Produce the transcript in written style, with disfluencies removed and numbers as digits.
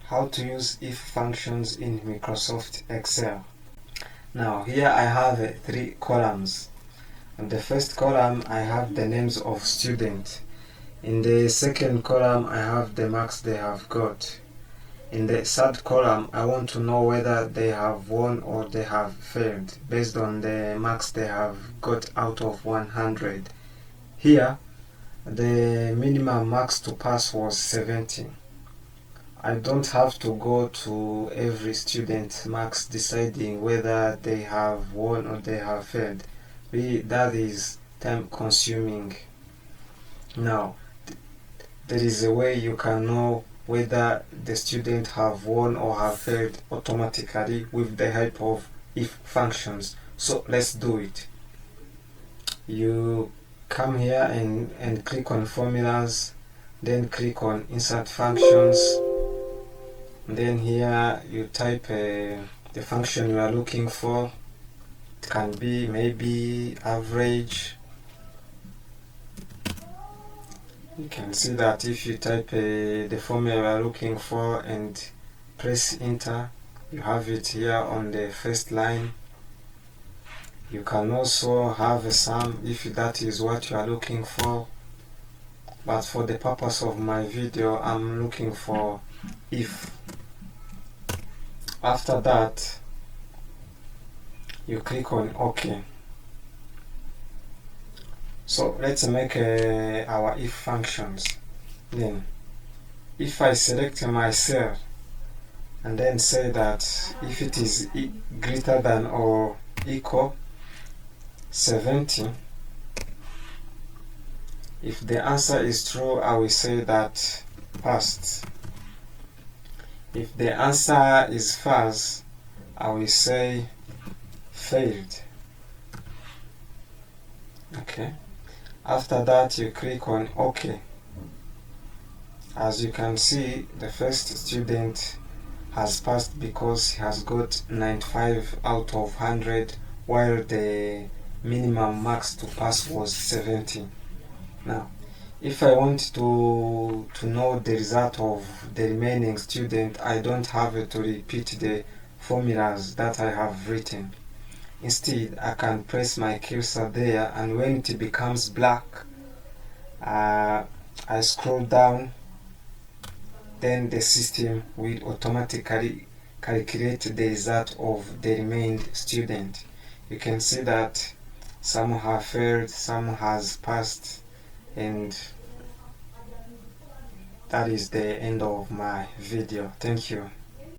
how to use if functions in Microsoft Excel. Now here I have 3 columns. In the first column I have the names of students. In the second column I have the marks they have got. In the third column I want to know whether they have won or they have failed based on the marks they have got out of 100. Here the minimum marks to pass was 70. I don't have to go to every student marks deciding whether they have won or they have failed. That is time consuming. Now there is a way you can know whether the student have won or have failed automatically with the help of if functions. So let's do it. You come here and click on formulas, then click on insert functions. Then here you type the function you are looking for. It can be maybe average. You can see that if you type the formula you are looking for and press enter, you have it here on the first line. You can also have a sum if that is what you are looking for, but for the purpose of my video I'm looking for if. After that you click on OK. So let's make our if functions. Then if I select my cell and then say that if it is greater than or equal 70, if the answer is true I will say that passed. If the answer is false I will say failed. Okay. After that you click on OK. As you can see, the first student has passed because he has got 95 out of 100, while the minimum marks to pass was 70. Now if I want to know the result of the remaining student, I don't have to repeat the formulas that I have written. Instead, I can press my cursor there, and when it becomes black, I scroll down, then the system will automatically calculate the result of the remaining student. You can see that some have failed, some has passed, and that is the end of my video. Thank you.